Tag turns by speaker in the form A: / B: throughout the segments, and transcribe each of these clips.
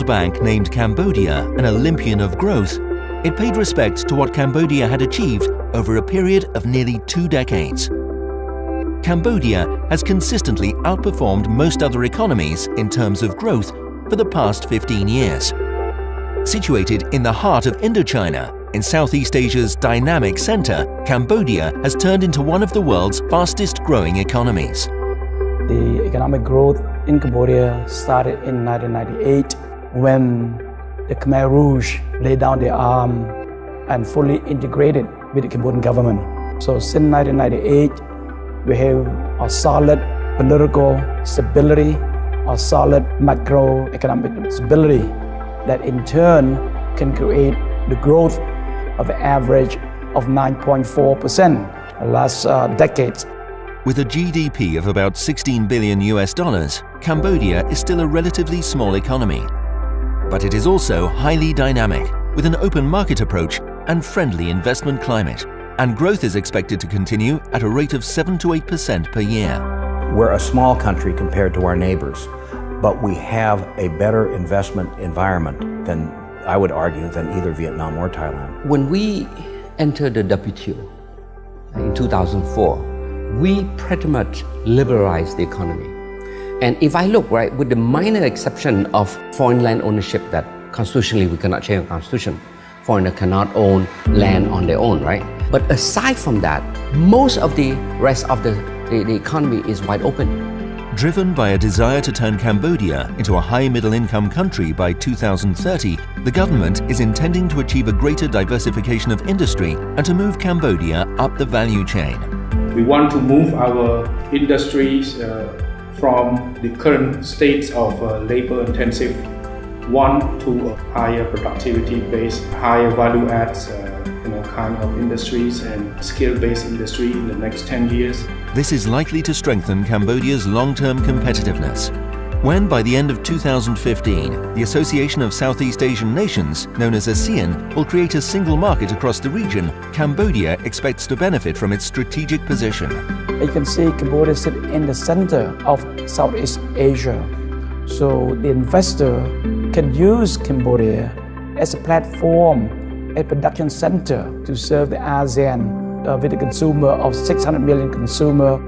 A: World Bank named Cambodia an Olympian of growth, it paid respect to what Cambodia had achieved over a period of nearly 2 decades. Cambodia has consistently outperformed most other economies in terms of growth for the past 15 years. Situated in the heart of Indochina, in Southeast Asia's dynamic center, Cambodia has turned into one of the world's fastest growing economies.
B: The economic growth in Cambodia started in 1998 when the Khmer Rouge laid down their arm and fully integrated with the Cambodian government. So since 1998, we have a solid political stability, a solid macroeconomic stability that in turn can create the growth of an average of 9.4% the last decades.
A: With a GDP of about $16 billion, Cambodia is still a relatively small economy. But it is also highly dynamic, with an open market approach and friendly investment climate. And growth is expected to continue at a rate of 7 to 8% per year.
C: We're a small country compared to our neighbors, but we have a better investment environment than, I would argue, than either Vietnam or Thailand.
D: When we entered the WTO in 2004, we pretty much liberalized the economy. And if I look, right, with the minor exception of foreign land ownership that constitutionally we cannot change the constitution, foreigner cannot own land on their own, right? But aside from that, most of the rest of the economy is wide open.
A: Driven by a desire to turn Cambodia into a high middle-income country by 2030, the government is intending to achieve a greater diversification of industry and to move Cambodia up the value chain.
E: We want to move our industries from the current states of labor-intensive one to a higher productivity-based, higher value-adds kind of industries and skill-based industry in the next 10 years.
A: This is likely to strengthen Cambodia's long-term competitiveness. When, by the end of 2015, the Association of Southeast Asian Nations, known as ASEAN, will create a single market across the region, Cambodia expects to benefit from its strategic position.
B: You can see Cambodia sit in the center of Southeast Asia. So the investor can use Cambodia as a platform, a production center to serve the ASEAN with a consumer of 600 million consumers.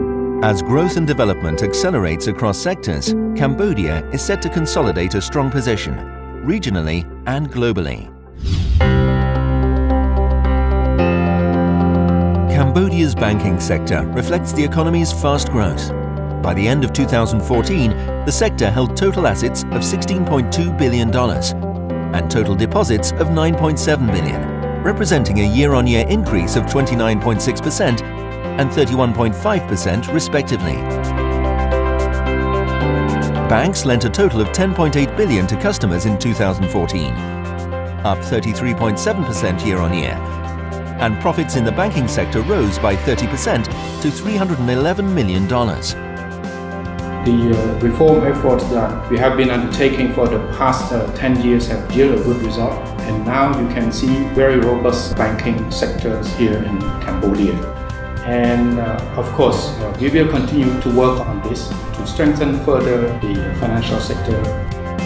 A: As growth and development accelerates across sectors, Cambodia is set to consolidate a strong position, regionally and globally. Cambodia's banking sector reflects the economy's fast growth. By the end of 2014, the sector held total assets of $16.2 billion and total deposits of $9.7 billion, representing a year-on-year increase of 29.6% and 31.5% respectively. Banks lent a total of $10.8 billion to customers in 2014, up 33.7% year-on-year, and profits in the banking sector rose by 30% to $311 million.
E: The reform efforts that we have been undertaking for the past 10 years have yielded a good result, and now you can see very robust banking sectors here in Cambodia. And of course, we will continue to work on this to strengthen further the financial sector.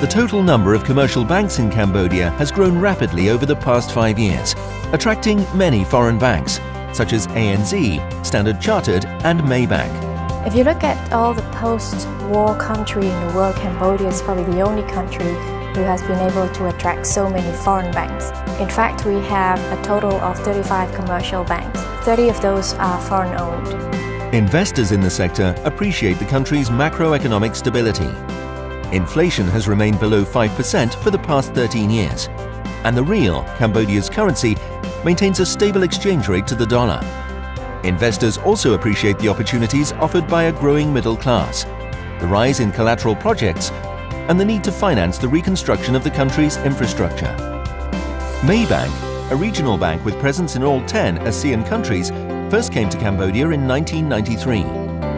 A: The total number of commercial banks in Cambodia has grown rapidly over the past 5 years, attracting many foreign banks, such as ANZ, Standard Chartered and Maybank.
F: If you look at all the post-war country in the world, Cambodia is probably the only country who has been able to attract so many foreign banks. In fact, we have a total of 35 commercial banks. 30 of those are foreign-owned.
A: Investors in the sector appreciate the country's macroeconomic stability. Inflation has remained below 5% for the past 13 years, and the riel, Cambodia's currency, maintains a stable exchange rate to the dollar. Investors also appreciate the opportunities offered by a growing middle class, the rise in collateral projects, and the need to finance the reconstruction of the country's infrastructure. Maybank, a regional bank with presence in all 10 ASEAN countries, first came to Cambodia in 1993.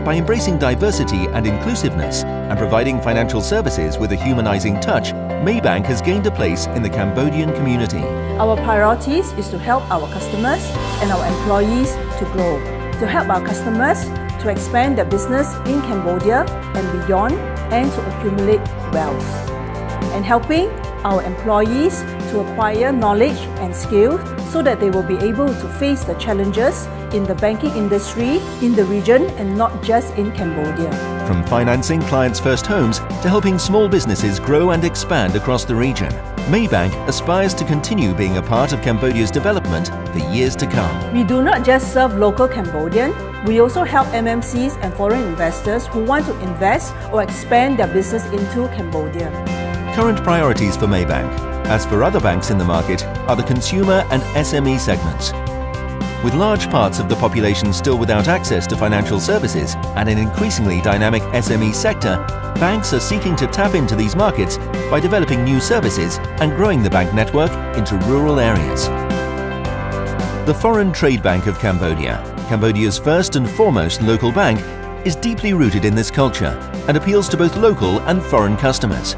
A: By embracing diversity and inclusiveness and providing financial services with a humanizing touch, Maybank has gained a place in the Cambodian community.
G: Our priorities is to help our customers and our employees to grow, to help our customers to expand their business in Cambodia and beyond, and to accumulate wealth, and helping our employees to acquire knowledge and skill so that they will be able to face the challenges in the banking industry in the region and not just in Cambodia.
A: From financing clients' first homes to helping small businesses grow and expand across the region, Maybank aspires to continue being a part of Cambodia's development for years to come.
G: We do not just serve local Cambodian, we also help MNCs and foreign investors who want to invest or expand their business into Cambodia.
A: Current priorities for Maybank, as for other banks in the market, are the consumer and SME segments. With large parts of the population still without access to financial services and an increasingly dynamic SME sector, banks are seeking to tap into these markets by developing new services and growing the bank network into rural areas. The Foreign Trade Bank of Cambodia, Cambodia's first and foremost local bank, is deeply rooted in this culture and appeals to both local and foreign customers.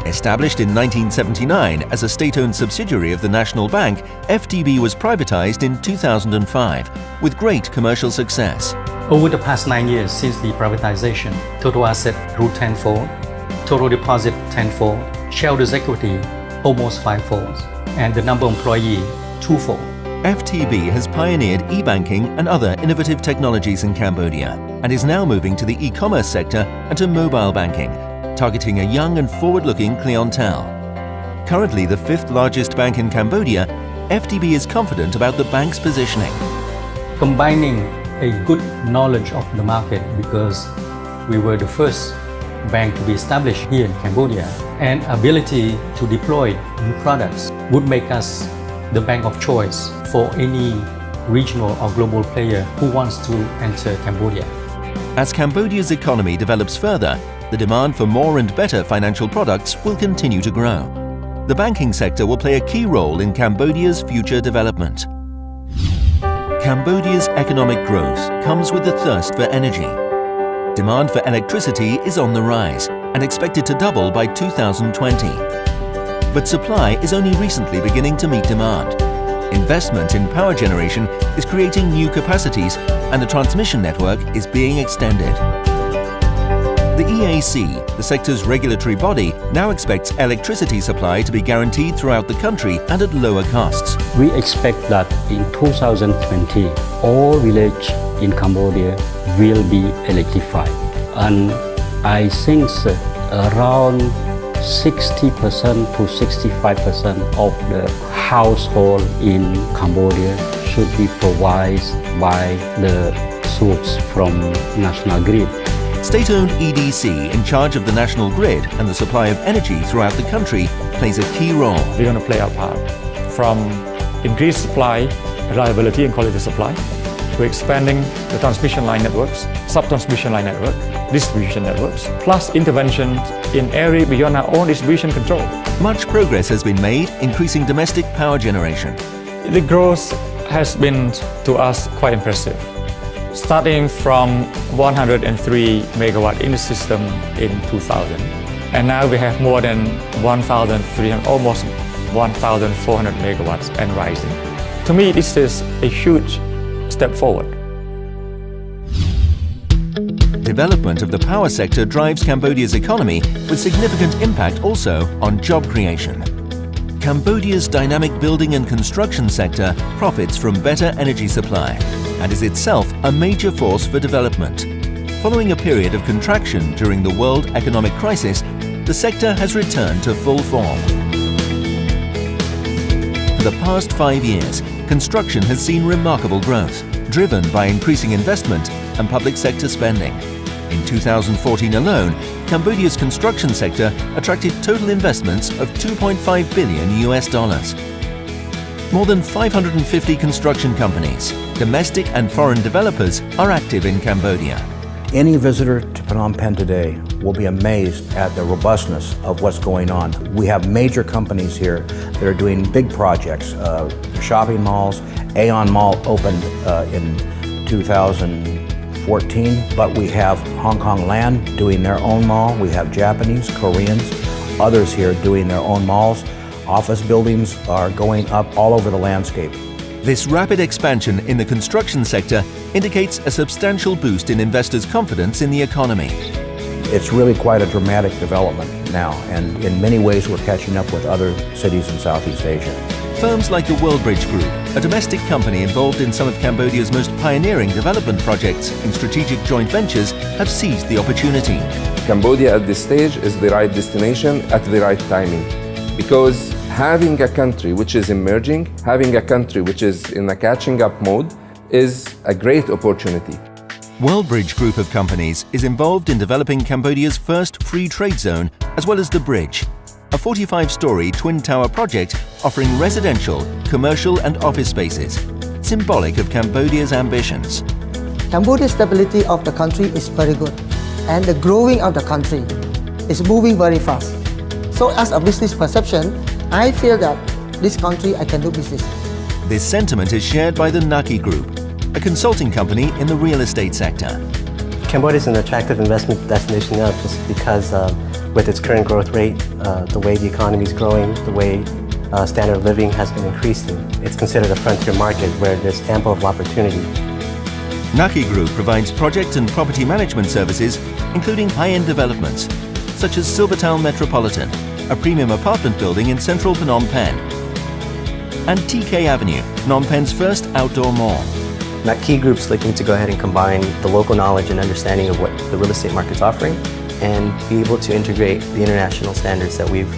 A: Established in 1979 as a state-owned subsidiary of the National Bank, FTB was privatized in 2005 with great commercial success.
H: Over the past 9 years since the privatization, total asset grew tenfold, total deposit tenfold, shareholders' equity almost fivefold, and the number of employees twofold.
A: FTB has pioneered e-banking and other innovative technologies in Cambodia and is now moving to the e-commerce sector and to mobile banking, targeting a young and forward-looking clientele. Currently the fifth largest bank in Cambodia, FTB is confident about the bank's positioning.
H: Combining a good knowledge of the market, because we were the first bank to be established here in Cambodia, and ability to deploy new products would make us the bank of choice for any regional or global player who wants to enter Cambodia.
A: As Cambodia's economy develops further, the demand for more and better financial products will continue to grow. The banking sector will play a key role in Cambodia's future development. Cambodia's economic growth comes with the thirst for energy. Demand for electricity is on the rise and expected to double by 2020. But supply is only recently beginning to meet demand. Investment in power generation is creating new capacities and the transmission network is being extended. The EAC, the sector's regulatory body, now expects electricity supply to be guaranteed throughout the country and at lower costs.
I: We expect that in 2020, all villages in Cambodia will be electrified. And I think around 60% to 65% of the household in Cambodia should be provided by the source from National Grid.
A: State-owned EDC, in charge of the national grid and the supply of energy throughout the country, plays a key role.
J: We're going to play our part from increased supply, reliability and quality supply, to expanding the transmission line networks, sub-transmission line network, distribution networks, plus interventions in area beyond our own distribution control.
A: Much progress has been made increasing domestic power generation.
J: The growth has been, to us, quite impressive. Starting from 103 megawatt in the system in 2000. And now we have more than 1,300, almost 1,400 megawatts and rising. To me, this is a huge step forward.
A: Development of the power sector drives Cambodia's economy with significant impact also on job creation. Cambodia's dynamic building and construction sector profits from better energy supply and is itself a major force for development. Following a period of contraction during the world economic crisis, the sector has returned to full form. For the past 5 years, construction has seen remarkable growth, driven by increasing investment and public sector spending. In 2014 alone, Cambodia's construction sector attracted total investments of $2.5 billion. More than 550 construction companies, domestic and foreign developers are active in Cambodia.
C: Any visitor to Phnom Penh today will be amazed at the robustness of what's going on. We have major companies here that are doing big projects, shopping malls. Aeon Mall opened in 2014, but we have Hong Kong Land doing their own mall. We have Japanese, Koreans, others here doing their own malls. Office buildings are going up all over the landscape.
A: This rapid expansion in the construction sector indicates a substantial boost in investors' confidence in the economy.
C: It's really quite a dramatic development. now, and in many ways we're catching up with other cities in Southeast Asia.
A: Firms like the Worldbridge Group, a domestic company involved in some of Cambodia's most pioneering development projects in strategic joint ventures, have seized the opportunity.
K: Cambodia at this stage is the right destination at the right timing, because having a country which is emerging, having a country which is in a catching up mode is a great opportunity.
A: Worldbridge Group of companies is involved in developing Cambodia's first free trade zone, as well as the Bridge, a 45-story twin tower project offering residential, commercial and office spaces, symbolic of Cambodia's ambitions.
L: Cambodia's stability of the country is very good, and the growing of the country is moving very fast. So as a business perception, I feel that this country I can do business.
A: This sentiment is shared by the Naki Group, a consulting company in the real estate sector.
M: Cambodia is an attractive investment destination now just because with its current growth rate, the way the economy is growing, the way standard of living has been increasing, it's considered a frontier market where there's ample of opportunity.
A: Naki Group provides project and property management services, including high-end developments, such as Silvertown Metropolitan, a premium apartment building in central Phnom Penh, and TK Avenue, Phnom Penh's first outdoor mall.
M: Naki Group's looking to go ahead and combine the local knowledge and understanding of what the real estate market's offering and be able to integrate the international standards that we've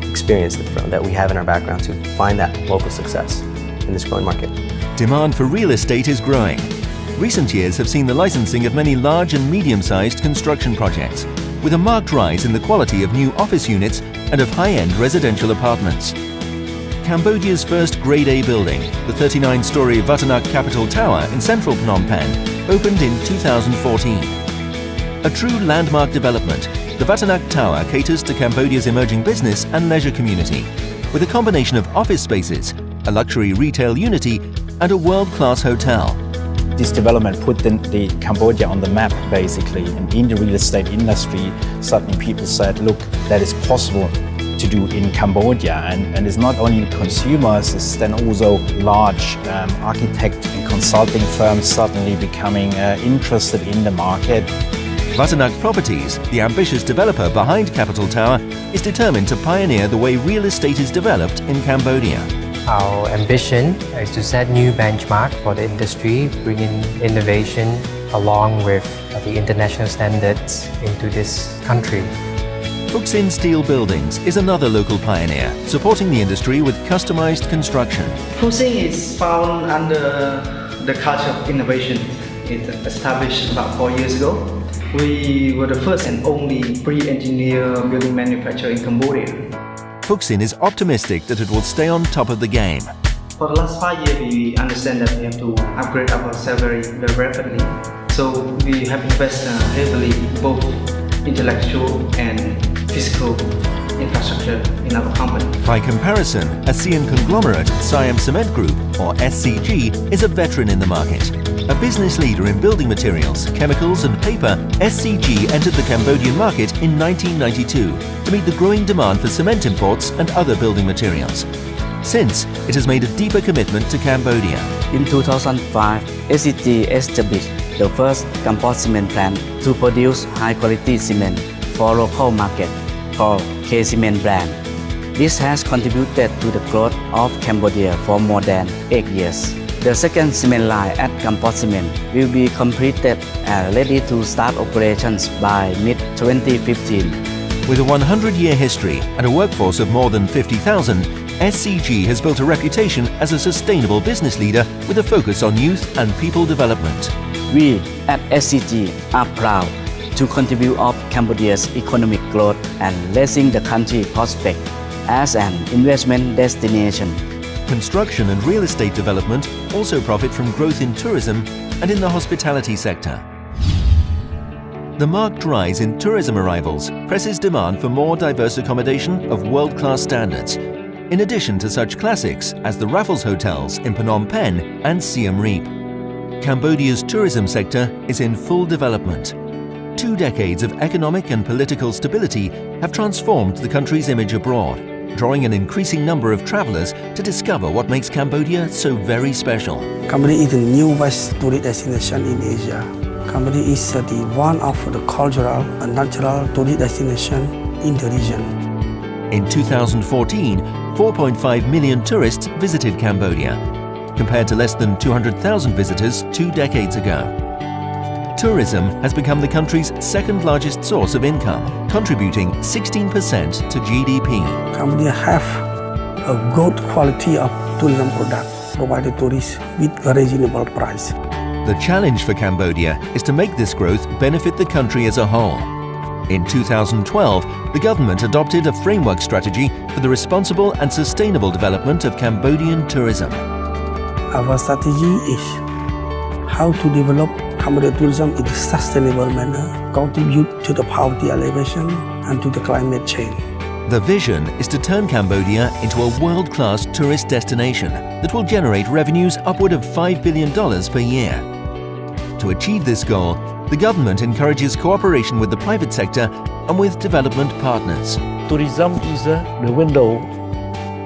M: experienced from, that we have in our background to find that local success in this growing market.
A: Demand for real estate is growing. Recent years have seen the licensing of many large and medium-sized construction projects, with a marked rise in the quality of new office units and of high-end residential apartments. Cambodia's first Grade A building, the 39-story Vatanak Capital Tower in central Phnom Penh, opened in 2014. A true landmark development, the Vatanak Tower caters to Cambodia's emerging business and leisure community, with a combination of office spaces, a luxury retail unity, and a world-class hotel.
N: This development put the Cambodia on the map, basically. And in the real estate industry, suddenly people said, look, that is possible to do in Cambodia. And it's not only consumers, it's then also large architect and consulting firms suddenly becoming interested in the market.
A: Vatanak Properties, the ambitious developer behind Capital Tower, is determined to pioneer the way real estate is developed in Cambodia.
O: Our ambition is to set new benchmark for the industry, bringing innovation along with the international standards into this country.
A: Fuxin Steel Buildings is another local pioneer, supporting the industry with customized construction.
P: Fuxin is found under the culture of innovation. It established about 4 years ago. We were the first and only pre-engineered building manufacturer in Cambodia.
A: Fuxin is optimistic that it will stay on top of the game.
P: For the last 5 years, we understand that we have to upgrade ourselves very rapidly. So we have invested heavily both intellectual and physical infrastructure in our company.
A: By comparison, ASEAN conglomerate Siam Cement Group, or SCG, is a veteran in the market. A business leader in building materials, chemicals and paper, SCG entered the Cambodian market in 1992 to meet the growing demand for cement imports and other building materials. Since, it has made a deeper commitment to Cambodia.
Q: In 2005, SCG established the first composite cement plant to produce high-quality cement for local market called K-Cement brand. This has contributed to the growth of Cambodia for more than 8 years. The second cement line at Composite Cement will be completed and ready to start operations by mid-2015.
A: With a 100-year history and a workforce of more than 50,000, SCG has built a reputation as a sustainable business leader with a focus on youth and people development.
Q: We at SCG are proud to contribute of Cambodia's economic growth and raising the country prospect as an investment destination.
A: Construction and real estate development also profit from growth in tourism and in the hospitality sector. The marked rise in tourism arrivals presses demand for more diverse accommodation of world-class standards, in addition to such classics as the Raffles hotels in Phnom Penh and Siem Reap. Cambodia's tourism sector is in full development. 2 decades of economic and political stability have transformed the country's image abroad, drawing an increasing number of travelers to discover what makes Cambodia so very special.
R: Cambodia is the new best tourist destination in Asia. Cambodia is one of the cultural and natural tourist destination in the region.
A: In 2014, 4.5 million tourists visited Cambodia, compared to less than 200,000 visitors 2 decades ago. Tourism has become the country's second largest source of income, contributing 16% to GDP.
R: Cambodia have a good quality of tourism product provided tourists with a reasonable price.
A: The challenge for Cambodia is to make this growth benefit the country as a whole. In 2012, the government adopted a framework strategy for the responsible and sustainable development of Cambodian tourism.
R: Our strategy is how to develop Cambodian tourism in a sustainable manner, contribute to the poverty alleviation and to the climate change.
A: The vision is to turn Cambodia into a world-class tourist destination that will generate revenues upward of $5 billion per year. To achieve this goal, the government encourages cooperation with the private sector and with development partners.
S: Tourism is the window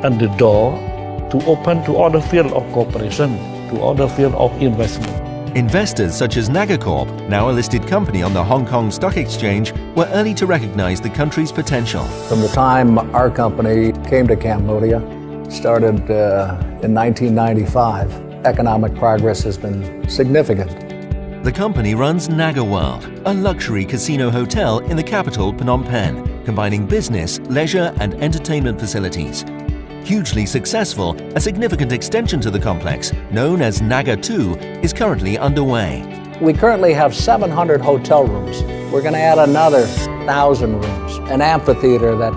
S: and the door to open to other fields of cooperation, to other fields of investment.
A: Investors such as Nagacorp, now a listed company on the Hong Kong Stock Exchange, were early to recognize the country's potential.
C: From the time our company came to Cambodia, started in 1995, economic progress has been significant.
A: The company runs Naga World, a luxury casino hotel in the capital Phnom Penh, combining business, leisure and entertainment facilities. Hugely successful, a significant extension to the complex, known as Naga 2, is currently underway.
C: We currently have 700 hotel rooms. We're going to add another 1,000 rooms, an amphitheater that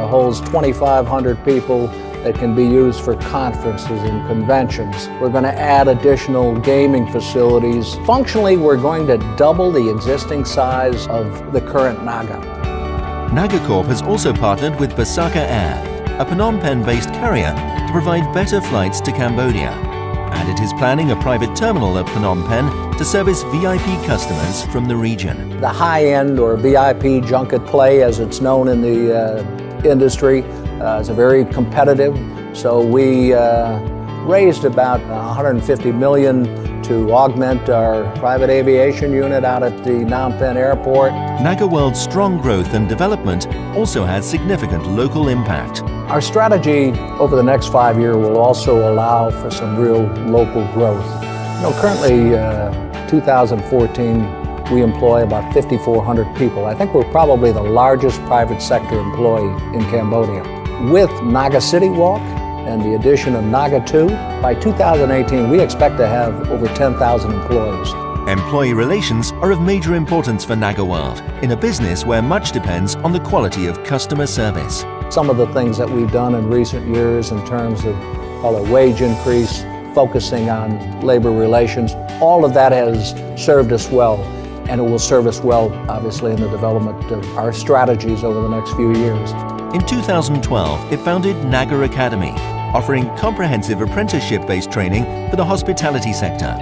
C: holds 2,500 people that can be used for conferences and conventions. We're going to add additional gaming facilities. Functionally, we're going to double the existing size of the current Naga.
A: Nagacorp has also partnered with Basaka Air, a Phnom Penh-based carrier, to provide better flights to Cambodia. And it is planning a private terminal at Phnom Penh to service VIP customers from the region.
C: The high-end or VIP junket play, as it's known in the industry, is very competitive. So we raised about $150 million to augment our private aviation unit out at the Phnom Penh airport.
A: Naga World's strong growth and development also has significant local impact.
C: Our strategy over the next 5 years will also allow for some real local growth. Currently, 2014, we employ about 5,400 people. I think we're probably the largest private sector employee in Cambodia. With Naga City Walk and the addition of Naga 2, by 2018, we expect to have over 10,000 employees.
A: Employee relations are of major importance for Naga World, in a business where much depends on the quality of customer service.
C: Some of the things that we've done in recent years in terms of wage increase, focusing on labor relations, all of that has served us well, and it will serve us well, obviously, in the development of our strategies over the next few years.
A: In 2012, it founded Naga Academy, offering comprehensive apprenticeship-based training for the hospitality sector.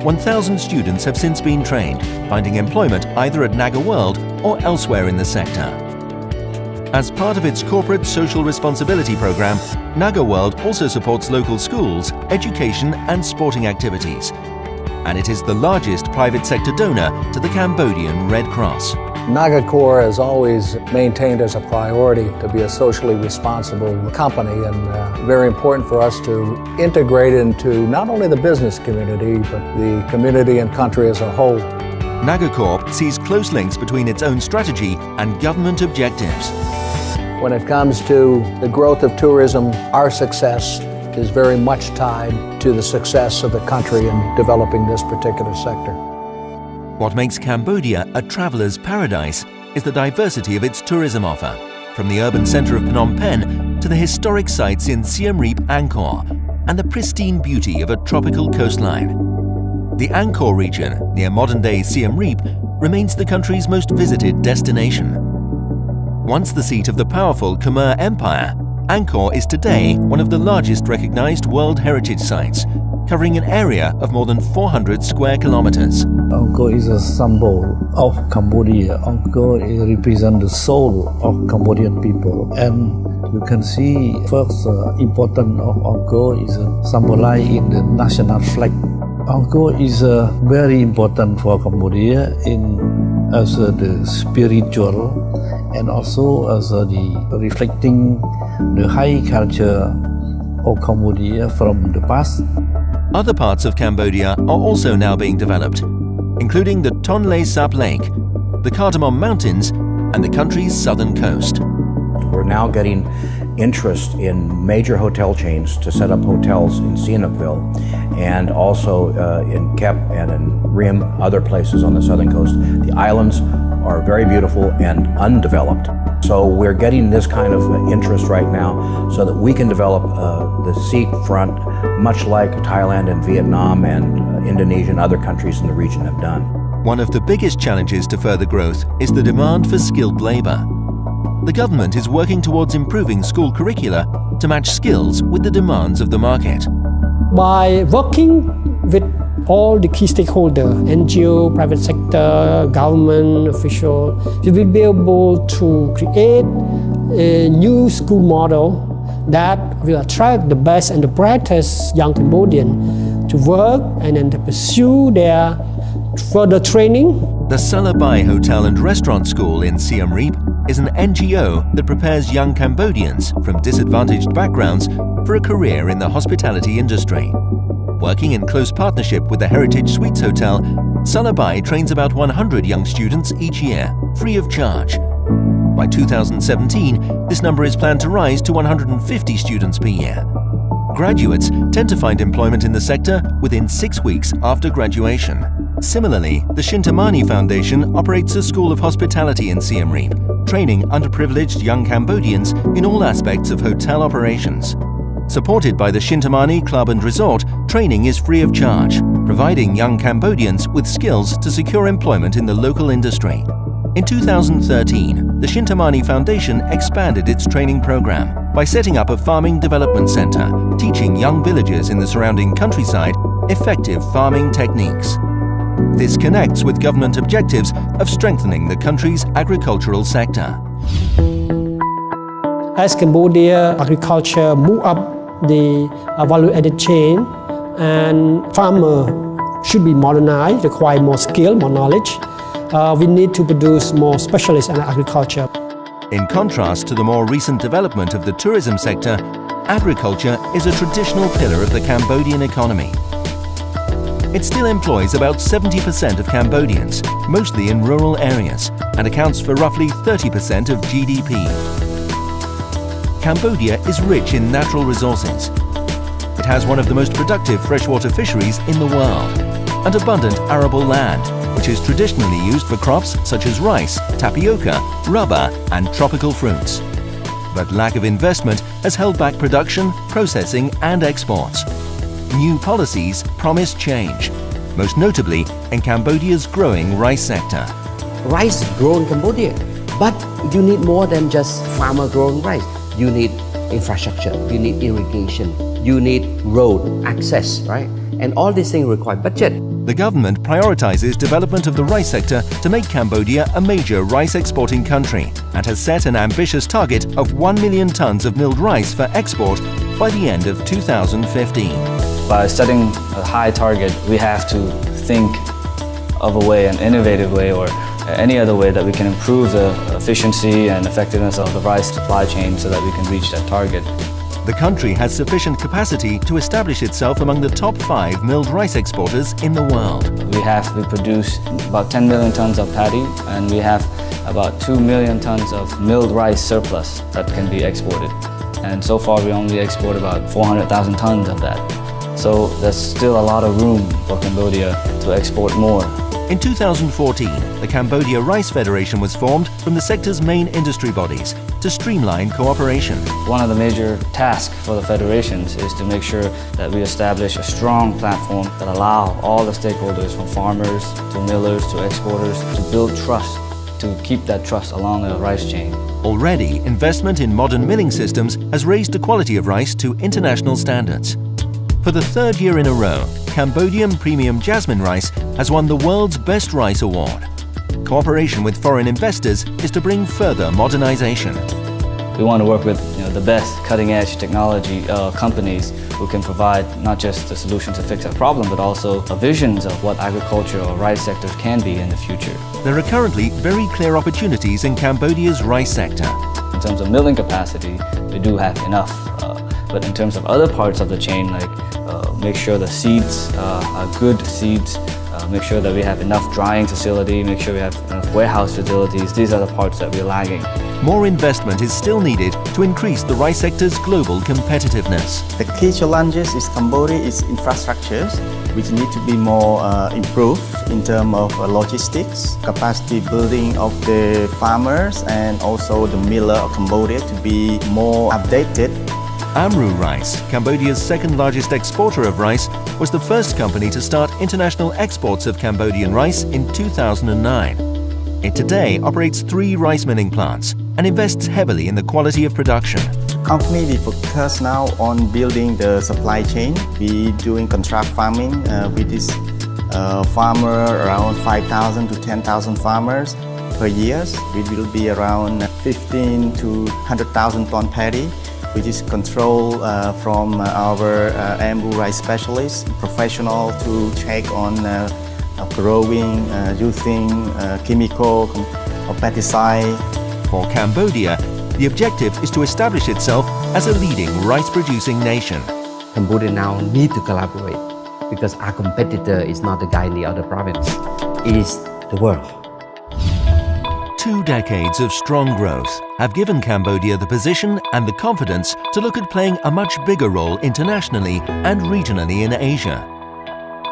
A: 1,000 students have since been trained, finding employment either at Naga World or elsewhere in the sector. As part of its corporate social responsibility program, Naga World also supports local schools, education and sporting activities. And it is the largest private sector donor to the Cambodian Red Cross.
C: Nagacorp has always maintained as a priority to be a socially responsible company, and very important for us to integrate into not only the business community, but the community and country as a whole.
A: Nagacorp sees close links between its own strategy and government objectives.
C: When it comes to the growth of tourism, our success is very much tied to the success of the country in developing this particular sector.
A: What makes Cambodia a traveler's paradise is the diversity of its tourism offer, from the urban center of Phnom Penh to the historic sites in Siem Reap, Angkor, and the pristine beauty of a tropical coastline. The Angkor region, near modern-day Siem Reap, remains the country's most visited destination. Once the seat of the powerful Khmer Empire, Angkor is today one of the largest recognized World Heritage Sites, covering an area of more than 400 square kilometers.
S: Angkor is a symbol of Cambodia. Angkor represents the soul of Cambodian people. And you can see first importance of Angkor is symbolized in the national flag. Angkor is very important for Cambodia in as the spiritual and also as the reflecting the high culture of Cambodia from the past.
A: Other parts of Cambodia are also now being developed, including the Tonle Sap Lake, the Cardamom Mountains, and the country's southern coast.
C: We're now getting interest in major hotel chains to set up hotels in Sihanoukville and also in Kep and in Rim, other places on the southern coast. The islands are very beautiful and undeveloped. So we're getting this kind of interest right now so that we can develop the seafront much like Thailand and Vietnam and Indonesia and other countries in the region have done.
A: One of the biggest challenges to further growth is the demand for skilled labor. The government is working towards improving school curricula to match skills with the demands of the market.
T: By working with all the key stakeholders, NGO, private sector, government official, we will be able to create a new school model that will attract the best and the brightest young Cambodians to work and then to pursue their further training.
A: The Salabai Hotel and Restaurant School in Siem Reap is an NGO that prepares young Cambodians from disadvantaged backgrounds for a career in the hospitality industry. Working in close partnership with the Heritage Suites Hotel, Salabai trains about 100 young students each year, free of charge. By 2017, this number is planned to rise to 150 students per year. Graduates tend to find employment in the sector within 6 weeks after graduation. Similarly, the Shintamani Foundation operates a school of hospitality in Siem Reap, training underprivileged young Cambodians in all aspects of hotel operations. Supported by the Shintamani Club and Resort, training is free of charge, providing young Cambodians with skills to secure employment in the local industry. In 2013, the Shintamani Foundation expanded its training program by setting up a farming development center, teaching young villagers in the surrounding countryside effective farming techniques. This connects with government objectives of strengthening the country's agricultural sector.
T: As Cambodia agriculture move up the value-added chain, and farmer should be modernized, require more skill, more knowledge. We need to produce more specialists in agriculture.
A: In contrast to the more recent development of the tourism sector, agriculture is a traditional pillar of the Cambodian economy. It still employs about 70% of Cambodians, mostly in rural areas, and accounts for roughly 30% of GDP. Cambodia is rich in natural resources. It has one of the most productive freshwater fisheries in the world, and abundant arable land, which is traditionally used for crops such as rice, tapioca, rubber, and tropical fruits. But lack of investment has held back production, processing, and exports. New policies promise change, most notably in Cambodia's growing rice sector.
D: Rice grown in Cambodia, but you need more than just farmer-grown rice. You need infrastructure, you need irrigation, you need road access, right? And all these things require budget.
A: The government prioritizes development of the rice sector to make Cambodia a major rice exporting country and has set an ambitious target of 1 million tons of milled rice for export by the end of 2015.
U: By setting a high target, we have to think of a way, an innovative way, or any other way that we can improve the efficiency and effectiveness of the rice supply chain so that we can reach that target.
A: The country has sufficient capacity to establish itself among the top 5 milled rice exporters in the world.
U: We produce about 10 million tons of paddy, and we have about 2 million tons of milled rice surplus that can be exported. And so far we only export about 400,000 tons of that. So there's still a lot of room for Cambodia to export more.
A: In 2014, the Cambodia Rice Federation was formed from the sector's main industry bodies to streamline cooperation.
U: One of the major tasks for the federations is to make sure that we establish a strong platform that allow all the stakeholders, from farmers to millers to exporters, to build trust, to keep that trust along the rice chain.
A: Already, investment in modern milling systems has raised the quality of rice to international standards. For the 3rd year in a row, Cambodian Premium Jasmine Rice has won the World's Best Rice Award. Cooperation with foreign investors is to bring further modernization.
U: We want to work with the best cutting-edge technology companies who can provide not just a solution to fix our problem, but also visions of what agriculture or rice sectors can be in the future.
A: There are currently very clear opportunities in Cambodia's rice sector.
U: In terms of milling capacity, we do have enough. But in terms of other parts of the chain, like make sure the seeds are good seeds, make sure that we have enough drying facility, make sure we have enough warehouse facilities. These are the parts that we're lagging.
A: More investment is still needed to increase the rice sector's global competitiveness.
B: The key challenges in Cambodia is infrastructures, which need to be more improved in terms of logistics, capacity building of the farmers, and also the miller of Cambodia to be more updated.
A: Amru Rice, Cambodia's second largest exporter of rice, was the first company to start international exports of Cambodian rice in 2009. It today operates 3 rice milling plants and invests heavily in the quality of production.
B: Company, we focus now on building the supply chain. We doing contract farming with this farmer, around 5,000 to 10,000 farmers per year. We will be around 15 to 100,000 ton paddy, which is controlled from our Amru rice specialists, professional to check on growing, using chemical or pesticide.
A: For Cambodia, the objective is to establish itself as a leading rice-producing nation.
D: Cambodia now need to collaborate because our competitor is not the guy in the other province, it is the world.
A: 2 decades of strong growth have given Cambodia the position and the confidence to look at playing a much bigger role internationally and regionally in Asia.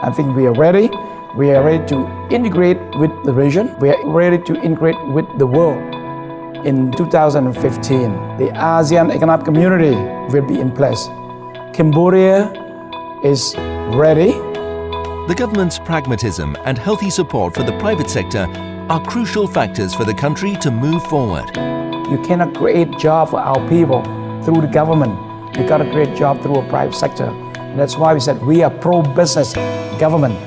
R: I think we are ready. We are ready to integrate with the region. We are ready to integrate with the world. In 2015, the ASEAN Economic Community will be in place. Cambodia is ready.
A: The government's pragmatism and healthy support for the private sector are crucial factors for the country to move forward.
R: You cannot create jobs for our people through the government. You got to create jobs through a private sector. And that's why we said we are pro-business government.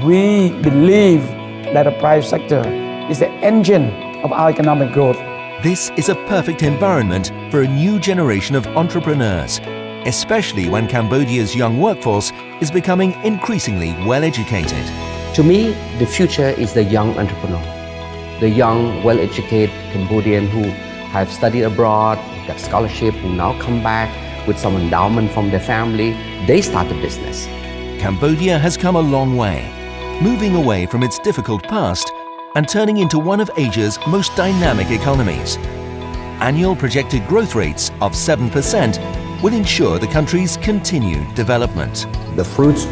R: We believe that the private sector is the engine of our economic growth.
A: This is a perfect environment for a new generation of entrepreneurs, especially when Cambodia's young workforce is becoming increasingly well-educated.
D: To me, the future is the young entrepreneur. The young, well-educated Cambodian who have studied abroad, got scholarship, who now come back with some endowment from their family, they start a business.
A: Cambodia has come a long way, moving away from its difficult past and turning into one of Asia's most dynamic economies. Annual projected growth rates of 7% will ensure the country's continued development.
C: The fruits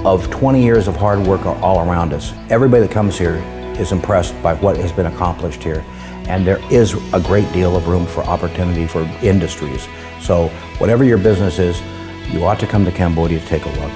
C: of 20 years of hard work are all around us. Everybody that comes here is impressed by what has been accomplished here. And there is a great deal of room for opportunity for industries. So whatever your business is, you ought to come to Cambodia to take a look.